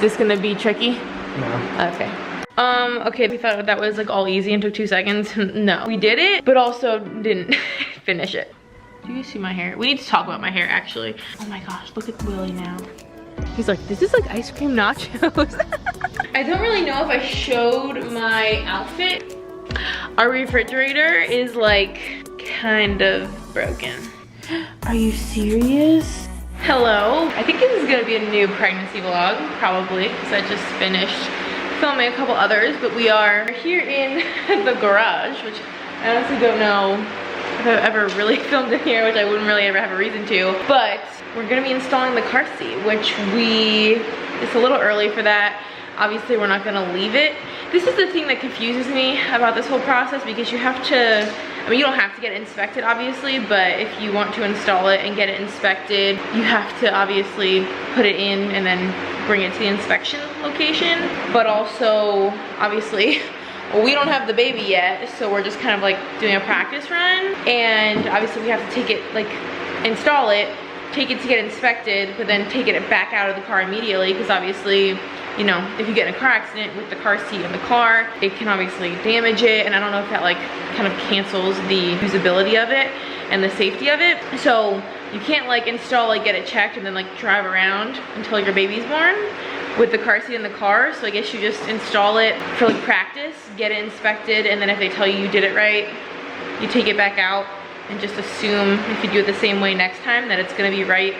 this gonna be tricky? No. Okay. Okay, we thought that was like all easy and took 2 seconds. No, we did it, but also didn't finish it. Do you see my hair? We need to talk about my hair actually. Oh my gosh, look at Willie now. He's like, this is like ice cream nachos. I don't really know if I showed my outfit. Our refrigerator is like kind of broken. Are you serious? Hello. I think this is gonna be a new pregnancy vlog, probably, because I just finished filming a couple others, but we are here in the garage, which I honestly don't know if I've ever really filmed in here, which I wouldn't really ever have a reason to, but we're gonna be installing the car seat, which it's a little early for that. Obviously, we're not gonna leave it. This is the thing that confuses me about this whole process, because you have to, I mean, you don't have to get it inspected, obviously, but if you want to install it and get it inspected, you have to obviously put it in and then bring it to the inspection location. But also, obviously, well, we don't have the baby yet, so we're just kind of like doing a practice run. And obviously we have to take it, like install it, take it to get inspected, but then take it back out of the car immediately, because obviously, you know, if you get in a car accident with the car seat in the car, it can obviously damage it, and I don't know if that like kind of cancels the usability of it and the safety of it. So you can't like install it, get it checked, and then like drive around until your baby's born with the car seat in the car. So I guess you just install it for like practice, get it inspected, and then if they tell you did it right, you take it back out and just assume if you do it the same way next time that it's gonna be right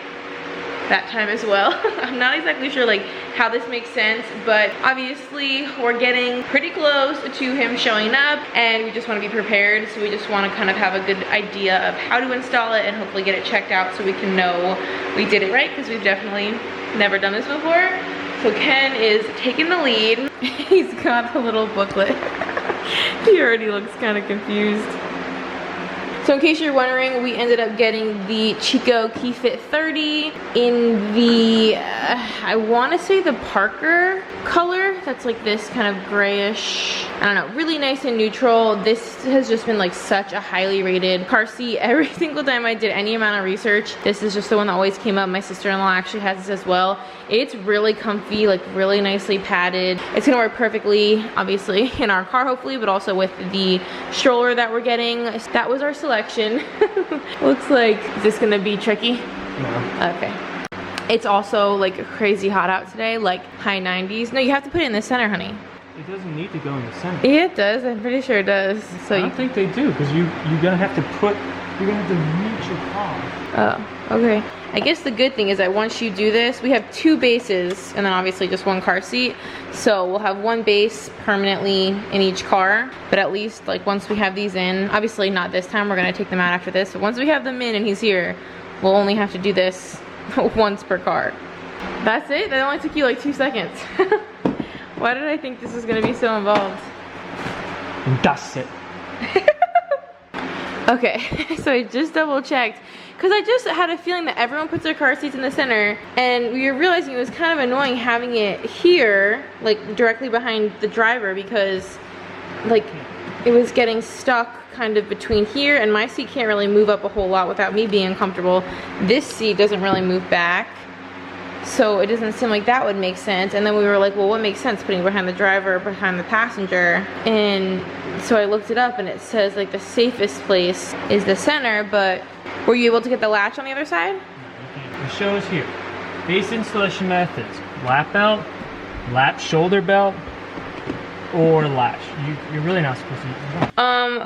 that time as well. I'm not exactly sure like how this makes sense, but obviously we're getting pretty close to him showing up, and we just want to be prepared. So we just want to kind of have a good idea of how to install it and hopefully get it checked out so we can know we did it right, because we've definitely never done this before. So Ken is taking the lead. He's got the little booklet. He already looks kind of confused. So in case you're wondering, we ended up getting the Chico Key Fit 30 in the, I want to say the Parker color. That's like this kind of grayish, I don't know, really nice and neutral. This has just been like such a highly rated car seat. Every single time I did any amount of research, this is just the one that always came up. My sister-in-law actually has this as well. It's really comfy, like really nicely padded. It's gonna work perfectly, obviously, in our car hopefully, but also with the stroller that we're getting. That was our selection. Looks like, is this gonna be tricky? No. Okay. It's also like crazy hot out today, like high 90s. No, you have to put it in the center, honey. It doesn't need to go in the center. Yeah, it does. I'm pretty sure it does. So I don't think they do, because you're gonna have to reach your car. Oh, okay. I guess the good thing is that once you do this, we have 2 bases and then obviously just 1 car seat. So we'll have 1 base permanently in each car, but at least like once we have these in, obviously not this time, we're gonna take them out after this, but once we have them in and he's here, we'll only have to do this once per car. That's it? That only took you like 2 seconds. Why did I think this was gonna be so involved? That's it. Okay, so I just double checked, because I just had a feeling that everyone puts their car seats in the center, and we were realizing it was kind of annoying having it here, like directly behind the driver, because like it was getting stuck kind of between here, and my seat can't really move up a whole lot without me being uncomfortable. This seat doesn't really move back, so it doesn't seem like that would make sense. And then we were like, well, what makes sense, putting behind the driver or behind the passenger? And so I looked it up, and it says like the safest place is the center, but were you able to get the latch on the other side? Okay, the show is here. Base installation methods: lap belt, lap shoulder belt, or latch. You're really not supposed to use that.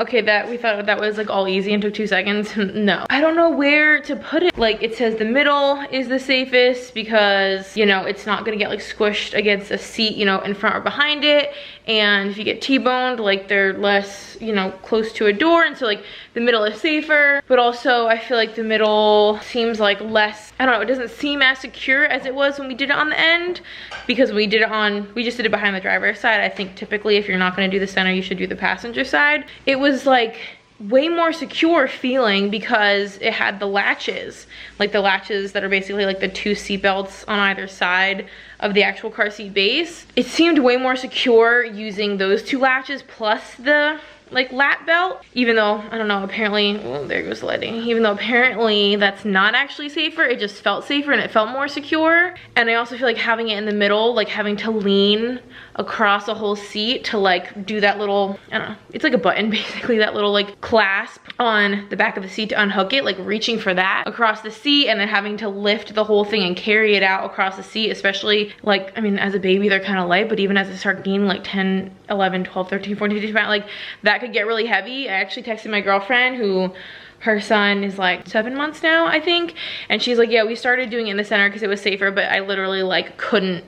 Okay, we thought that was like all easy and took 2 seconds. No. I don't know where to put it. Like, it says the middle is the safest because, you know, it's not gonna get like squished against a seat, you know, in front or behind it. And if you get T-boned, like they're less, you know, close to a door, and so like the middle is safer. But also I feel like the middle seems like less, I don't know, it doesn't seem as secure as it was when we did it on the end, because we just did it behind the driver's side. I think typically if you're not gonna do the center, you should do the passenger side. It was like way more secure feeling because it had the latches, like the latches that are basically like the 2 seat belts on either side of the actual car seat base. It seemed way more secure using those 2 latches plus the like lap belt, even though, I don't know, apparently, oh, there goes the lighting. Even though apparently that's not actually safer, it just felt safer and it felt more secure. And I also feel like having it in the middle, like having to lean across a whole seat to like do that little, I don't know, it's like a button basically, that little like clasp on the back of the seat to unhook it, like reaching for that across the seat and then having to lift the whole thing and carry it out across the seat, especially like, I mean, as a baby they're kind of light, but even as I start gaining like 10, 11, 12, 13, 14, 15 pounds, like that could get really heavy. I actually texted my girlfriend who, her son is like 7 months now, I think, and she's like, yeah, we started doing it in the center because it was safer, but I literally like couldn't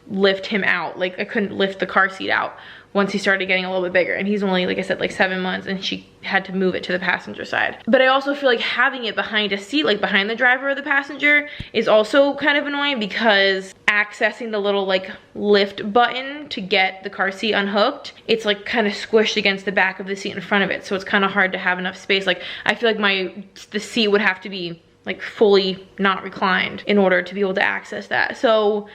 lift him out. Like I couldn't lift the car seat out once he started getting a little bit bigger, and he's only, like I said, like 7 months, and she had to move it to the passenger side. But I also feel like having it behind a seat, like behind the driver or the passenger, is also kind of annoying because accessing the little like lift button to get the car seat unhooked, it's like kind of squished against the back of the seat in front of it, so it's kind of hard to have enough space. Like I feel like the seat would have to be like fully not reclined in order to be able to access that. So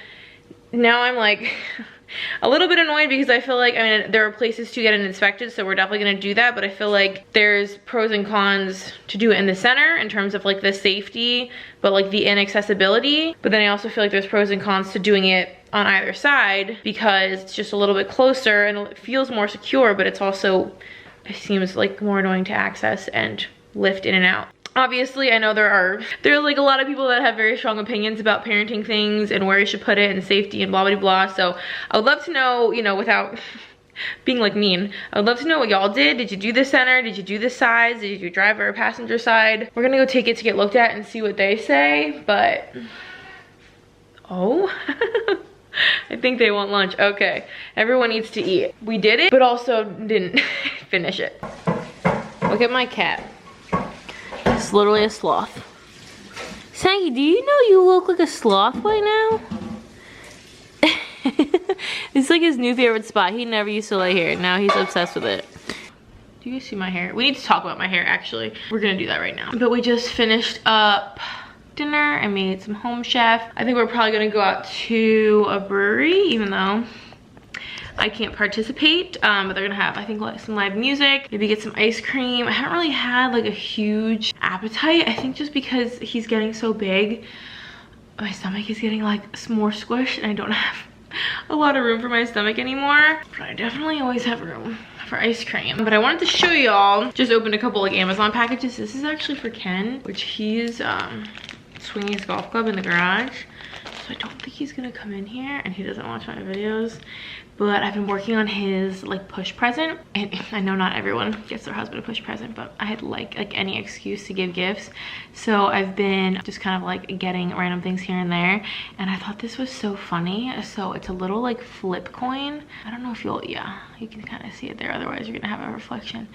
now I'm like a little bit annoyed because I feel like, I mean, there are places to get it inspected, so we're definitely gonna do that, but I feel like there's pros and cons to do it in the center in terms of like the safety, but like the inaccessibility. But then I also feel like there's pros and cons to doing it on either side because it's just a little bit closer and it feels more secure, but it's also, it seems like more annoying to access and lift in and out. Obviously, I know there are like a lot of people that have very strong opinions about parenting things and where you should put it and safety and blah, blah, blah. So I would love to know, you know, without being like mean, I would love to know what y'all did. Did you do the center? Did you do the sides? Did you do driver or passenger side? We're gonna go take it to get looked at and see what they say, but, oh. I think they want lunch. Okay, everyone needs to eat. We did it, but also didn't finish it. Look at my cat. It's literally a sloth. Sanky, do you know you look like a sloth right now? It's like his new favorite spot. He never used to lay here. Now he's obsessed with it. Do you see my hair? We need to talk about my hair, actually. We're gonna do that right now. But we just finished up dinner. I made some home chef. I think we're probably gonna go out to a brewery, even though I can't participate, but they're gonna have, I think, like some live music, maybe get some ice cream. I haven't really had like a huge appetite. I think just because he's getting so big, my stomach is getting like more squished and I don't have a lot of room for my stomach anymore. But I definitely always have room for ice cream. But I wanted to show y'all, just opened a couple like Amazon packages. This is actually for Ken, which he's swinging his golf club in the garage. So I don't think he's gonna come in here, and he doesn't watch my videos. But I've been working on his like push present, and I know not everyone gets their husband a push present, but I had like any excuse to give gifts. So I've been just kind of like getting random things here and there, and I thought this was so funny. So it's a little like flip coin. I don't know if you'll, yeah, you can kind of see it there, otherwise you're gonna have a reflection.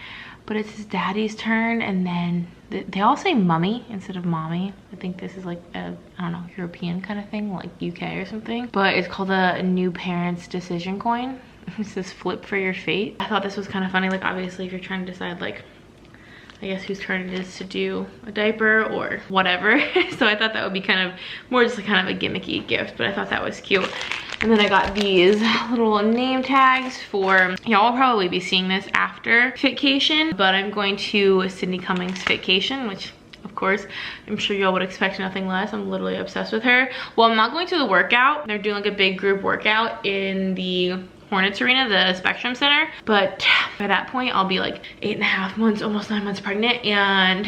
But it's his daddy's turn, and then they all say mummy instead of mommy. I think this is like a, I don't know, European kind of thing, like UK or something. But it's called a new parent's decision coin. It says flip for your fate. I thought this was kind of funny. Like obviously if you're trying to decide like, I guess whose turn it is to do a diaper or whatever. So I thought that would be kind of more just like kind of a gimmicky gift, but I thought that was cute. And then I got these little name tags for, y'all will probably be seeing this after Fitcation, but I'm going to Sydney Cummings' Fitcation, which of course, I'm sure y'all would expect nothing less. I'm literally obsessed with her. Well, I'm not going to the workout. They're doing like a big group workout in the Hornets Arena, the Spectrum Center. But by that point, I'll be like 8.5 months, almost 9 months pregnant, and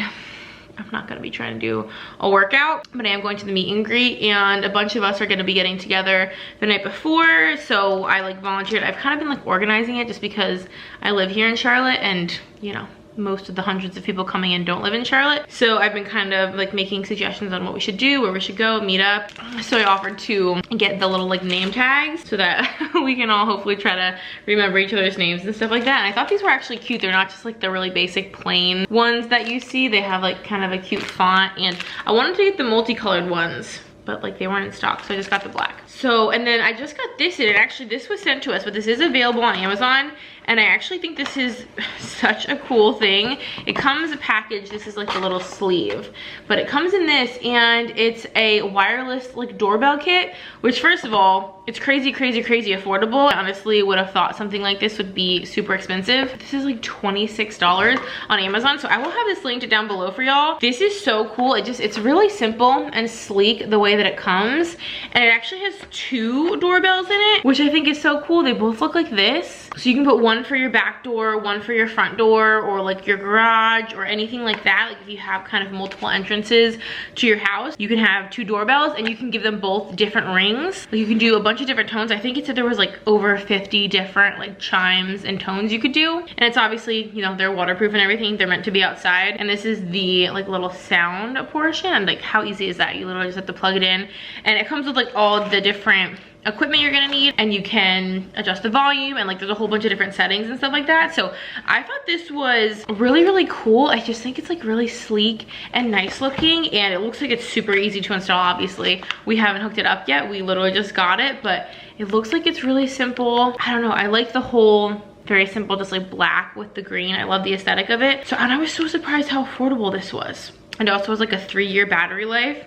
I'm not gonna be trying to do a workout, but I am going to the meet and greet, and a bunch of us are gonna be getting together the night before. So I like volunteered. I've kind of been like organizing it just because I live here in Charlotte, and you know, most of the hundreds of people coming in don't live in Charlotte. So I've been kind of like making suggestions on what we should do, where we should go, meet up. So I offered to get the little like name tags so that we can all hopefully try to remember each other's names and stuff like that. And I thought these were actually cute. They're not just like the really basic plain ones that you see. They have like kind of a cute font, and I wanted to get the multicolored ones, but like they weren't in stock, so I just got the black. So, and then I just got this in, and actually this was sent to us, but this is available on Amazon, and I actually think this is such a cool thing. It comes a package, this is like the little sleeve, but it comes in this, and it's a wireless like doorbell kit, which first of all, It's crazy, crazy, crazy affordable. I honestly would have thought something like this would be super expensive. This is like $26 on Amazon. So I will have this linked down below for y'all. This is so cool. It's really simple and sleek the way that it comes. And it actually has 2 doorbells in it, which I think is so cool. They both look like this. So you can put one for your back door, one for your front door, or like your garage or anything like that. Like if you have kind of multiple entrances to your house, you can have 2 doorbells and you can give them both different rings. Like you can do a bunch of different tones. I think it said there was like over 50 different like chimes and tones you could do. And it's obviously, you know, they're waterproof and everything. They're meant to be outside. And this is the like little sound portion. And like how easy is that? You literally just have to plug it in. And it comes with like all the different equipment you're gonna need, and you can adjust the volume, and like there's a whole bunch of different settings and stuff like that. So I thought this was really, really cool. I just think it's like really sleek and nice looking, and it looks like it's super easy to install. Obviously we haven't hooked it up yet, we literally just got it, but it looks like it's really simple. I don't know, I like the whole very simple, just like black with the green. I love the aesthetic of it. So, and I was so surprised how affordable this was. And it also has like a 3-year battery life,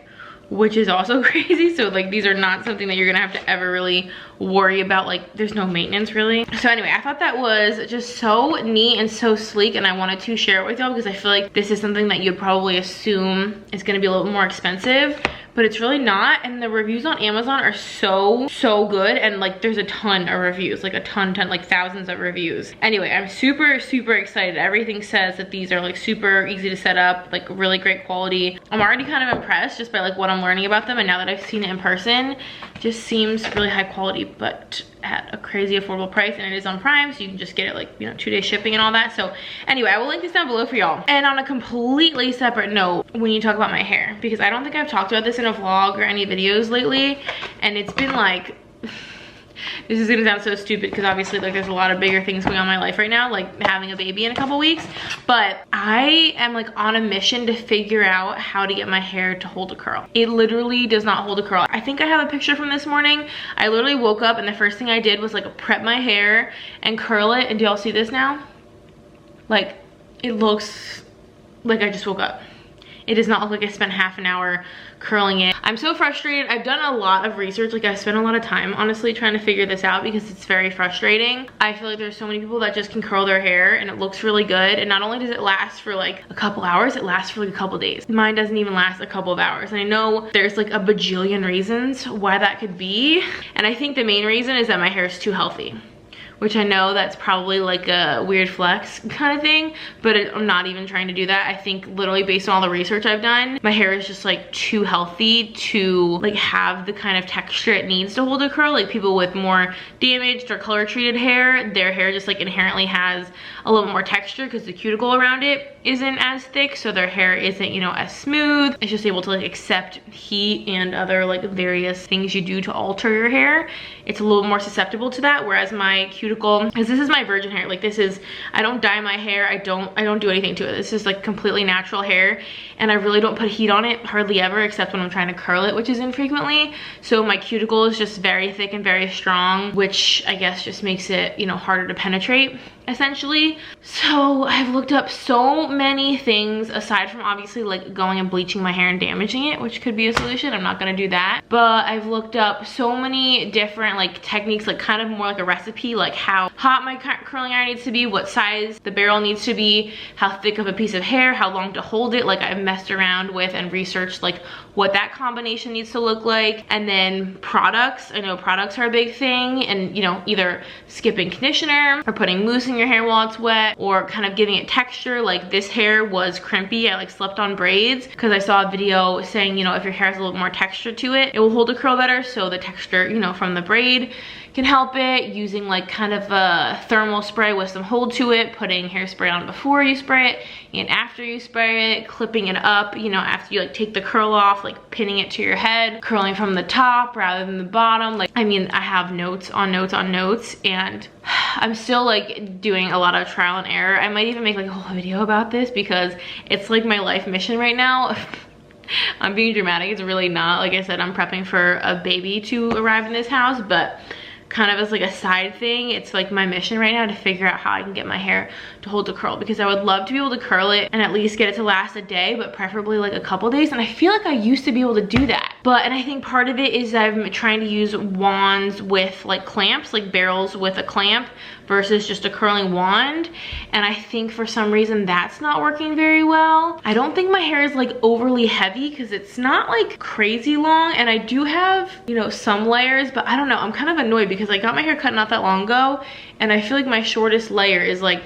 which is also crazy. So like these are not something that you're gonna have to ever really worry about. Like there's no maintenance really. So anyway, I thought that was just so neat and so sleek, and I wanted to share it with y'all because I feel like this is something that you'd probably assume is gonna be a little bit more expensive, but it's really not. And the reviews on Amazon are so good, and like there's a ton of reviews, like a ton, like thousands of reviews. Anyway, I'm super excited. Everything says that these are like super easy to set up, like really great quality. I'm already kind of impressed just by like what I'm learning about them, and now that I've seen it in person, it just seems really high quality, but at a crazy affordable price. And it is on Prime, so you can just get it like, you know, 2-day shipping and all that. So anyway, I will link this down below for y'all. And on a completely separate note, when you talk about my hair, because I don't think I've talked about this in a vlog or any videos lately, and it's been like this is gonna sound so stupid because obviously like there's a lot of bigger things going on in my life right now, like having a baby in a couple weeks, but I am like on a mission to figure out how to get my hair to hold a curl. It literally does not hold a curl. I think I have a picture from this morning. I literally woke up and the first thing I did was like prep my hair and curl it, and do y'all see this now? Like it looks like I just woke up. It does not look like I spent half an hour curling it. I'm so frustrated. I've done a lot of research. Like I've spent a lot of time honestly trying to figure this out because it's very frustrating. I feel like there's so many people that just can curl their hair and it looks really good. And not only does it last for like a couple hours, it lasts for like a couple days. Mine doesn't even last a couple of hours. And I know there's like a bajillion reasons why that could be. And I think the main reason is that my hair is too healthy, which I know that's probably like a weird flex kind of thing, but I'm not even trying to do that. I think literally based on all the research I've done, my hair is just like too healthy to like have the kind of texture it needs to hold a curl. Like people with more damaged or color treated hair, their hair just like inherently has a little more texture because the cuticle around it isn't as thick, so their hair isn't, you know, as smooth. It's just able to like accept heat and other like various things you do to alter your hair. It's a little more susceptible to that, whereas my cuticle, because this is my virgin hair, like this is, I don't dye my hair, I don't do anything to it. This is like completely natural hair, and I really don't put heat on it hardly ever, except when I'm trying to curl it, which is infrequently. So my cuticle is just very thick and very strong, which I guess just makes it, you know, harder to penetrate essentially. So I've looked up so many things aside from obviously like going and bleaching my hair and damaging it, which could be a solution. I'm not gonna do that, but I've looked up so many different like techniques, like kind of more like a recipe, like how hot my curling iron needs to be, what size the barrel needs to be, how thick of a piece of hair, how long to hold it. Like I've messed around with and researched like what that combination needs to look like. And then products, I know products are a big thing, and you know, either skipping conditioner or putting mousse in your hair while it's wet, or kind of giving it texture. Like this hair was crimpy, I like slept on braids because I saw a video saying, you know, if your hair has a little more texture to it, it will hold a curl better. So the texture, you know, from the braid can help it, using like kind of a thermal spray with some hold to it, putting hairspray on before you spray it and after you spray it, clipping it up, you know, after you like take the curl off, like pinning it to your head, curling from the top rather than the bottom. Like, I mean, I have notes on notes on notes, and I'm still like doing a lot of trial and error. I might even make like a whole video about this because it's like my life mission right now. I'm being dramatic, it's really not. Like I said, I'm prepping for a baby to arrive in this house, but kind of as like a side thing, it's like my mission right now to figure out how I can get my hair to hold the curl, because I would love to be able to curl it and at least get it to last a day, but preferably like a couple days. And I feel like I used to be able to do that, But, and I think part of it is I'm trying to use wands with like clamps, like barrels with a clamp versus just a curling wand. And I think for some reason that's not working very well. I don't think my hair is like overly heavy because it's not like crazy long, and I do have, you know, some layers, but I don't know, I'm kind of annoyed because I got my hair cut not that long ago, and I feel like my shortest layer is like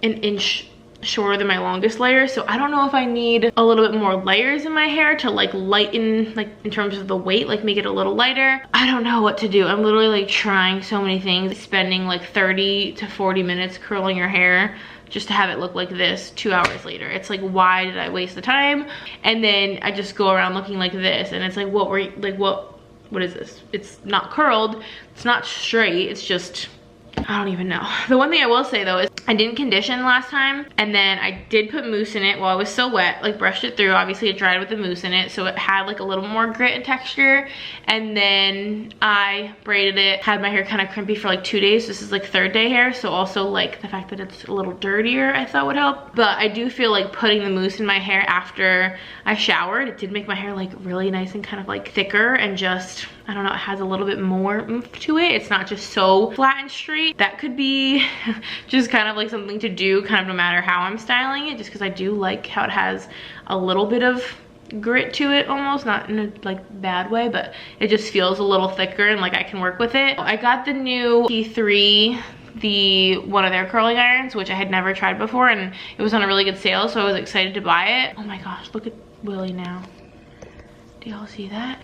an inch shorter than my longest layer. So I don't know if I need a little bit more layers in my hair to like lighten, like in terms of the weight, like make it a little lighter. I don't know what to do. I'm literally like trying so many things, spending like 30 to 40 minutes curling your hair just to have it look like this 2 hours later. It's like, why did I waste the time? And then I just go around looking like this, and it's like, what were you, like, what is this? It's not curled, it's not straight, it's just, I don't even know. The one thing I will say though is I didn't condition last time, and then I did put mousse in it while it was still wet, like brushed it through. Obviously it dried with the mousse in it, so it had like a little more grit and texture. And then I braided it, had my hair kind of crimpy for like 2 days. This is like 3rd day hair, so also like the fact that it's a little dirtier I thought would help. But I do feel like putting the mousse in my hair after I showered, it did make my hair like really nice and kind of like thicker, and just, I don't know, it has a little bit more oomph to it. It's not just so flat and straight. That could be just kind of like something to do kind of no matter how I'm styling it, just because I do like how it has a little bit of grit to it, almost, not in a like bad way, but it just feels a little thicker and like I can work with it. I got the new T3, one of their curling irons, which I had never tried before, and it was on a really good sale, so I was excited to buy it. Oh my gosh, look at Willie now. Do y'all see that?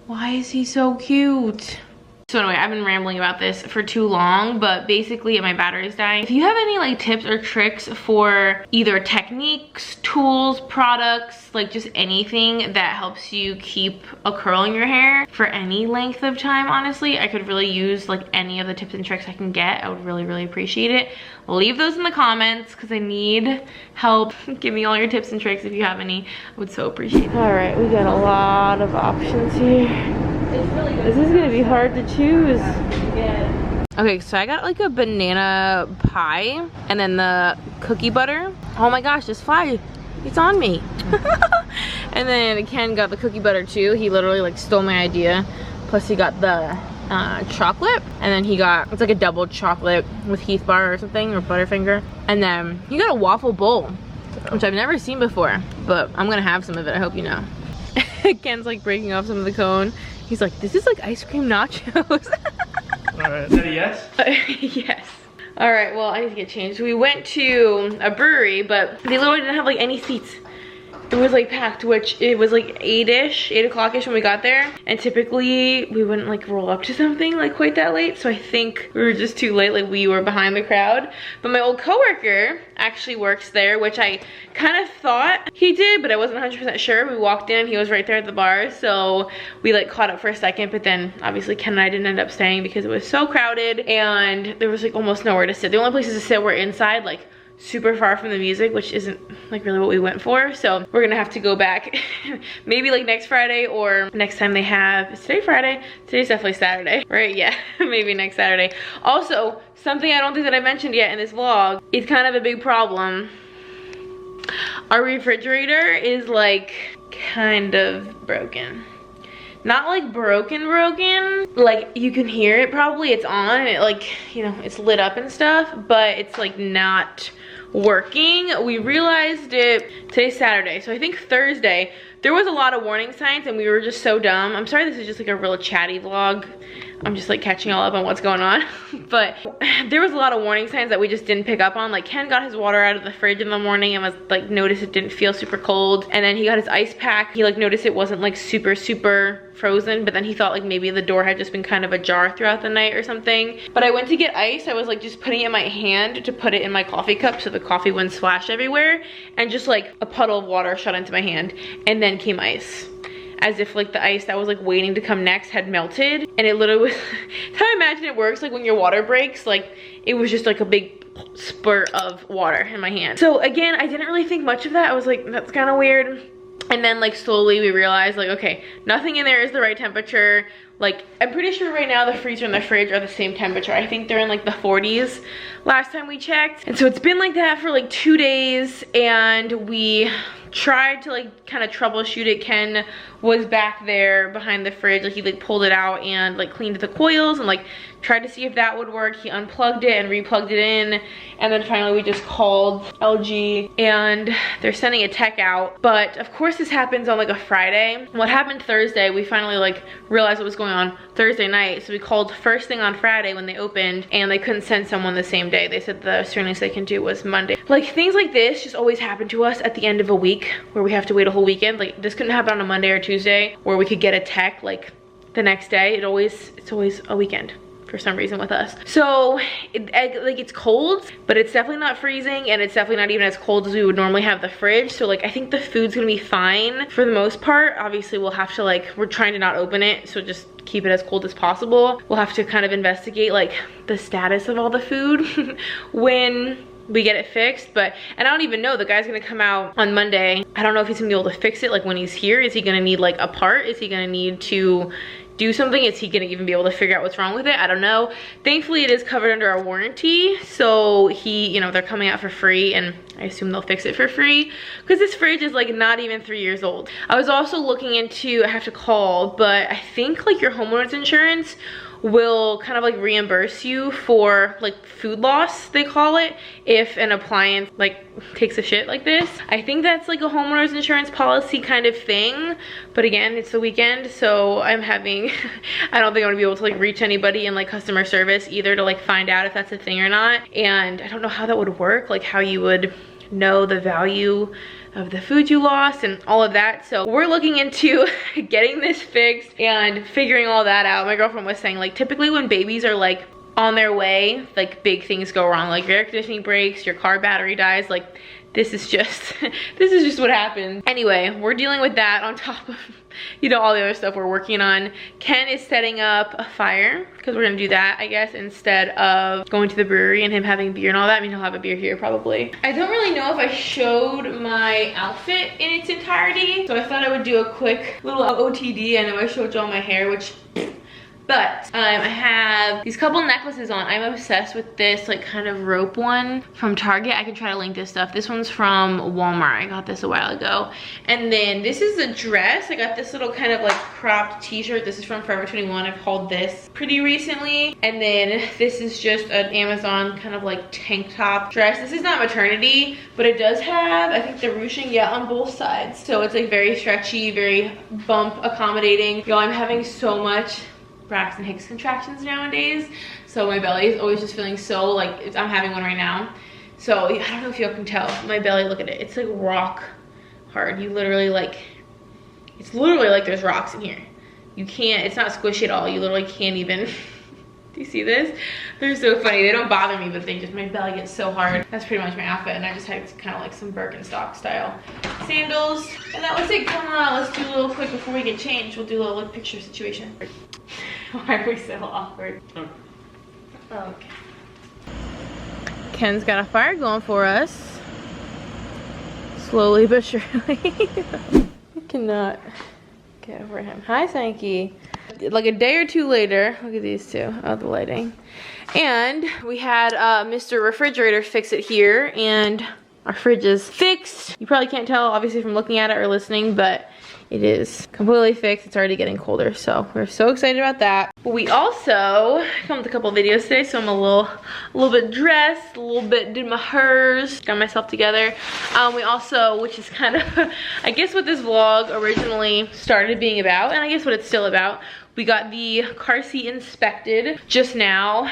Why is he so cute? So anyway, I've been rambling about this for too long, but basically my battery's dying. If you have any like tips or tricks for either techniques, tools, products, like just anything that helps you keep a curl in your hair for any length of time, honestly, I could really use like any of the tips and tricks I can get. I would really, really appreciate it. Leave those in the comments because I need help. Give me all your tips and tricks if you have any. I would so appreciate it. All right, we got a lot of options here. This is gonna be hard to choose. Okay, so I got like a banana pie and then the cookie butter. Oh my gosh, this fly, it's on me. And then Ken got the cookie butter too. He literally like stole my idea. Plus he got the chocolate, and then he got, it's like a double chocolate with Heath bar or something, or Butterfinger. And then he got a waffle bowl, which I've never seen before, but I'm gonna have some of it, I hope you know. Ken's like breaking off some of the cone. He's like, this is like ice cream nachos. All right, is that a yes? Yes. All right, well, I need to get changed. We went to a brewery, but they literally didn't have like any seats. It was like packed, which it was like 8-ish, 8 o'clock-ish when we got there. And typically we wouldn't like roll up to something like quite that late. So I think we were just too late, like we were behind the crowd. But my old coworker actually works there, which I kind of thought he did, but I wasn't 100% sure. We walked in, he was right there at the bar. So we like caught up for a second, but then obviously Ken and I didn't end up staying because it was so crowded and there was like almost nowhere to sit. The only places to sit were inside, like super far from the music, which isn't like really what we went for. So we're gonna have to go back maybe like next Friday, or next time they have, is today Friday? Today's definitely Saturday, right? Yeah, maybe next Saturday. Also, something I don't think that I mentioned yet in this vlog, it's kind of a big problem. Our refrigerator is like kind of broken. Not like broken, like you can hear it probably, it's on and it like, you know, it's lit up and stuff, but it's like not working. We realized it, today's Saturday, so I think Thursday, there was a lot of warning signs and we were just so dumb. I'm sorry this is just like a real chatty vlog. I'm just like catching all up on what's going on. But there was a lot of warning signs that we just didn't pick up on. Like Ken got his water out of the fridge in the morning and was like, noticed it didn't feel super cold. And then he got his ice pack. He like noticed it wasn't like super frozen, but then he thought like maybe the door had just been kind of ajar throughout the night or something. But I went to get ice. I was like just putting it in my hand to put it in my coffee cup so the coffee wouldn't splash everywhere. And just like a puddle of water shot into my hand. And then came ice. As if like the ice that was like waiting to come next had melted. And it literally was, how I imagine it works, like when your water breaks, like it was just like a big spurt of water in my hand. So again, I didn't really think much of that. I was like, that's kind of weird. And then like slowly we realized like, okay, nothing in there is the right temperature. Like, I'm pretty sure right now the freezer and the fridge are the same temperature. I think they're in like the 40s last time we checked. And so it's been like that for like 2 days, and we tried to like kind of troubleshoot it. Ken was back there behind the fridge, like he like pulled it out and like cleaned the coils and like tried to see if that would work. He unplugged it and replugged it in, and then finally we just called LG and they're sending a tech out. But of course this happens on like a Friday. What happened Thursday, we finally like realized what was going on Thursday night, so we called first thing on Friday when they opened, and they couldn't send someone the same day. They said the soonest they can do was Monday. Like, things like this just always happen to us at the end of a week where we have to wait a whole weekend. Like, this couldn't happen on a Monday or Tuesday where we could get a tech like the next day. It's always a weekend for some reason with us. So like, it's cold, but it's definitely not freezing, and it's definitely not even as cold as we would normally have the fridge. So like, I think the food's gonna be fine for the most part. Obviously we'll have to like, we're trying to not open it, so just keep it as cold as possible. We'll have to kind of investigate like the status of all the food when we get it fixed. But, and I don't even know, the guy's gonna come out on Monday. I don't know if he's gonna be able to fix it like when he's here. Is he gonna need like a part? Is he gonna need to do something? Is he gonna even be able to figure out what's wrong with it? I don't know. Thankfully it is covered under our warranty, so they're coming out for free, and I assume they'll fix it for free, because this fridge is like not even 3 years old. I was also looking into, I have to call, but I think like your homeowner's insurance will kind of like reimburse you for like food loss, they call it, if an appliance like takes a shit like this. I think that's like a homeowner's insurance policy kind of thing, but again, it's the weekend, so I'm having I don't think I'm gonna be able to like reach anybody in like customer service either to like find out if that's a thing or not. And I don't know how that would work, like how you would know the value of the food you lost and all of that. So we're looking into getting this fixed and figuring all that out. My girlfriend was saying, like, typically when babies are like on their way, like big things go wrong, like your air conditioning breaks, your car battery dies. Like, this is just this is just what happens. Anyway, we're dealing with that on top of all the other stuff we're working on. Ken is setting up a fire because we're gonna do that, I guess, instead of going to the brewery and him having beer and all that. I mean, he'll have a beer here probably. I don't really know if I showed my outfit in its entirety, so I thought I would do a quick little OTD. I know I showed y'all my hair, which but I have these couple necklaces on. I'm obsessed with this like kind of rope one from Target. I can try to link this stuff. This one's from Walmart. I got this a while ago. And then this is a dress. I got this little kind of like cropped t-shirt. This is from Forever 21. I've hauled this pretty recently. And then this is just an Amazon kind of like tank top dress. This is not maternity, but it does have, I think, the ruching, yeah, on both sides. So it's like very stretchy, very bump accommodating. Y'all, I'm having so much Braxton Hicks contractions nowadays, so my belly is always just feeling so like I'm having one right now. So I don't know if y'all can tell my belly, look at it, it's like rock hard. You literally like, it's literally like there's rocks in here. You can't, it's not squishy at all. You literally can't even do you see this? They're so funny. They don't bother me, but they just, my belly gets so hard. That's pretty much my outfit, and I just had kind of like some Birkenstock style sandals, and that was it. Come on, let's do a little quick before we get changed. We'll do a little picture situation. Why are we so awkward? Okay. Ken's got a fire going for us. Slowly but surely. I cannot get over him. Hi, Sankey. Like a day or two later, look at these two. Oh, the lighting. And we had Mr. Refrigerator fix it here, and our fridge is fixed. You probably can't tell, obviously, from looking at it or listening, but it is completely fixed. It's already getting colder, so we're so excited about that. But we also filmed a couple videos today, so I'm a little bit dressed, a little bit did my hers, got myself together. We also, which is kind of, I guess what this vlog originally started being about, and I guess what it's still about, we got the car seat inspected just now.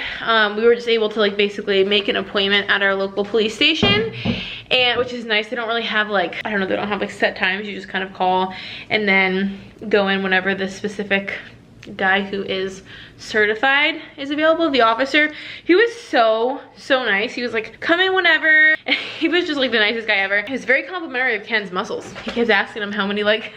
We were just able to like basically make an appointment at our local police station, and which is nice. They don't really have like, I don't know, they don't have like set times. You just kind of call and then go in whenever the specific guy who is certified is available. The officer, he was so nice. He was like, come in whenever. And he was just like the nicest guy ever. He was very complimentary of Ken's muscles. He kept asking him how many like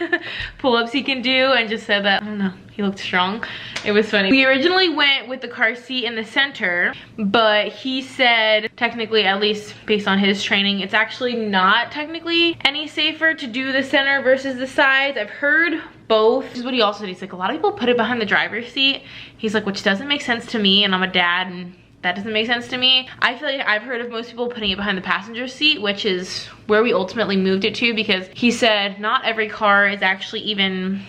pull-ups he can do, and just said that, I don't know, he looked strong. It was funny. We originally went with the car seat in the center, but he said technically, at least based on his training, it's actually not technically any safer to do the center versus the sides. I've heard both. This is what he also said. He's like, a lot of people put it behind the driver's seat. He's like, which doesn't make sense to me, and I'm a dad, and that doesn't make sense to me. I feel like I've heard of most people putting it behind the passenger seat, which is where we ultimately moved it to, because he said not every car is actually even,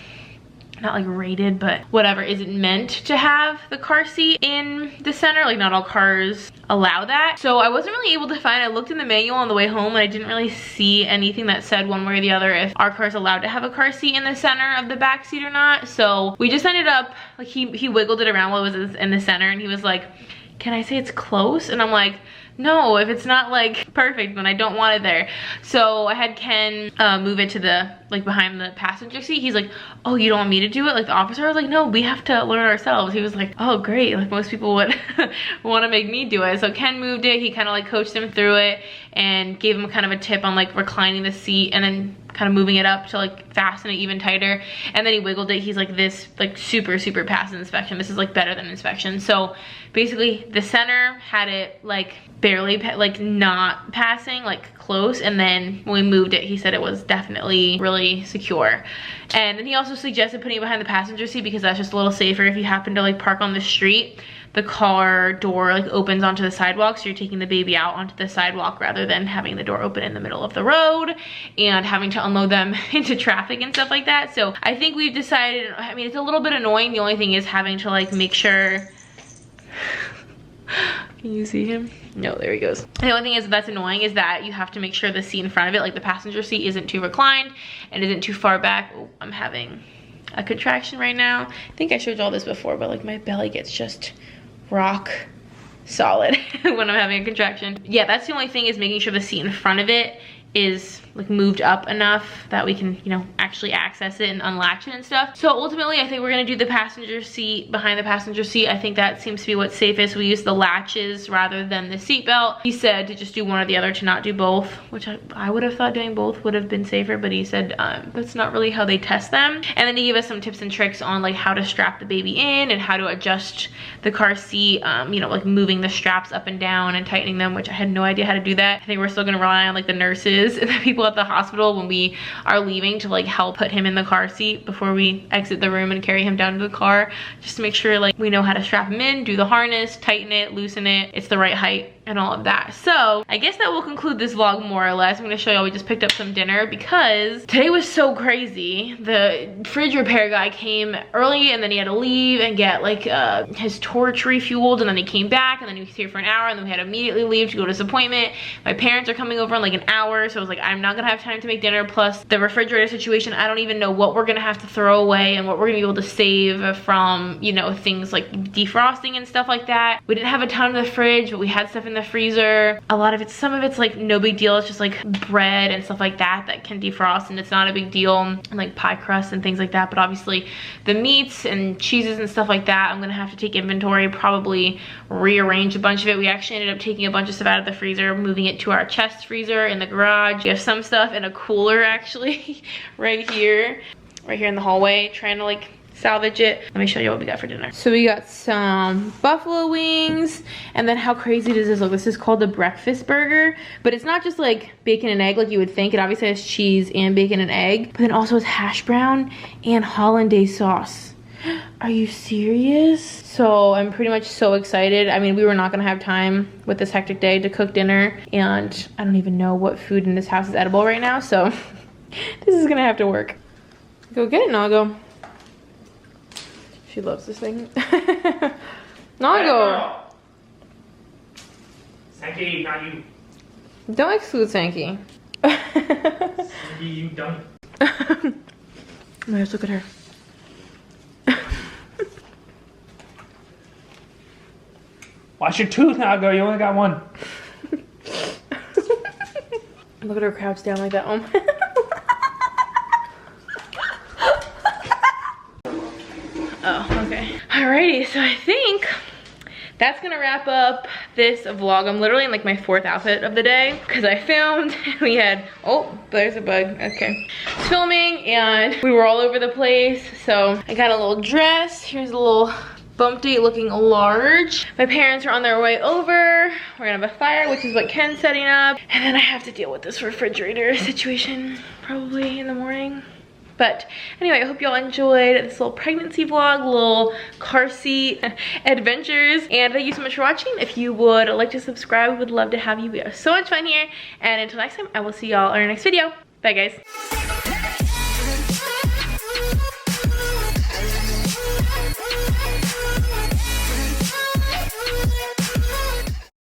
not like rated, but whatever, isn't meant to have the car seat in the center. Like not all cars allow that. So I wasn't really able to find, I looked in the manual on the way home and I didn't really see anything that said one way or the other if our car's allowed to have a car seat in the center of the back seat or not. So we just ended up, like he wiggled it around while it was in the center, and he was like, can I say it's close? And I'm like, no, if it's not like perfect, then I don't want it there. So I had Ken move it to the, like behind the passenger seat. He's like, oh, you don't want me to do it? Like the officer was like, no, we have to learn ourselves. He was like, oh great, like most people would want to make me do it. So Ken moved it. He kind of like coached him through it and gave him kind of a tip on like reclining the seat and then kind of moving it up to like fasten it even tighter. And then he wiggled it. He's like, this like super pass inspection. This is like better than inspection. So basically the center had it like barely like not passing, like close, and then when we moved it, he said it was definitely really secure. And then he also suggested putting it behind the passenger seat because that's just a little safer if you happen to like park on the street. The car door like opens onto the sidewalk, so you're taking the baby out onto the sidewalk rather than having the door open in the middle of the road and having to unload them into traffic and stuff like that. So I think we've decided, I mean, it's a little bit annoying. The only thing is having to like make sure can you see him? No, there he goes. The only thing is that's annoying is that you have to make sure the seat in front of it, like the passenger seat, isn't too reclined and isn't too far back. Oh, I'm having a contraction right now. I think I showed you all this before, but like my belly gets just rock solid when I'm having a contraction. Yeah, that's the only thing, is making sure the seat in front of it is like moved up enough that we can, you know, actually access it and unlatch it and stuff. So ultimately I think we're gonna do the passenger seat behind the passenger seat. I think that seems to be what's safest. We use the latches rather than the seat belt. He said to just do one or the other, to not do both, which I would have thought doing both would have been safer, but he said that's not really how they test them. And then he gave us some tips and tricks on like how to strap the baby in and how to adjust the car seat, you know, like moving the straps up and down and tightening them, which I had no idea how to do that. I think we're still gonna rely on like the nurses and the people at the hospital when we are leaving to like help put him in the car seat before we exit the room and carry him down to the car, just to make sure like we know how to strap him in, do the harness, tighten it, loosen it, it's the right height and all of that. So I guess that will conclude this vlog more or less. I'm gonna show y'all we just picked up some dinner because today was so crazy. The fridge repair guy came early and then he had to leave and get like his torch refueled, and then he came back and then he was here for an hour and then we had to immediately leave to go to this appointment. My parents are coming over in like an hour, so I was like, I'm not gonna have time to make dinner. Plus the refrigerator situation, I don't even know what we're gonna have to throw away and what we're gonna be able to save from, you know, things like defrosting and stuff like that. We didn't have a ton in the fridge, but we had stuff in the freezer. A lot of it, some of it's like no big deal. It's just like bread and stuff like that that can defrost and it's not a big deal, and like pie crust and things like that. But obviously the meats and cheeses and stuff like that, I'm gonna have to take inventory, probably rearrange a bunch of it. We actually ended up taking a bunch of stuff out of the freezer, moving it to our chest freezer in the garage. We have some stuff in a cooler actually right here in the hallway, trying to like salvage it. Let me show you what we got for dinner. So we got some buffalo wings, and then how crazy does this look? This is called the breakfast burger, but it's not just like bacon and egg like you would think. It obviously has cheese and bacon and egg, but then also has hash brown and hollandaise sauce. Are you serious? So I'm pretty much so excited. I mean, we were not gonna have time with this hectic day to cook dinner, and I don't even know what food in this house is edible right now, so this is gonna have to work. Go get it, Nago. She loves this thing. Nago! Sankey, not you. Don't exclude Sankey. Sankey, you don't. Let's look at her. Wash your tooth, Nago. You only got one. Look at her crouched down like that. Oh my. Oh, okay. Alrighty, So I think that's gonna wrap up this vlog. I'm literally in like my 4th outfit of the day because I filmed. We had, oh, there's a bug, okay. Filming and we were all over the place. So I got a little dress. Here's a little bump date looking large. My parents are on their way over. We're gonna have a fire, which is what Ken's setting up. And then I have to deal with this refrigerator situation probably in the morning. But anyway, I hope y'all enjoyed this little pregnancy vlog, little car seat adventures. And thank you so much for watching. If you would like to subscribe, we would love to have you. We have so much fun here. And until next time, I will see y'all in our next video. Bye, guys.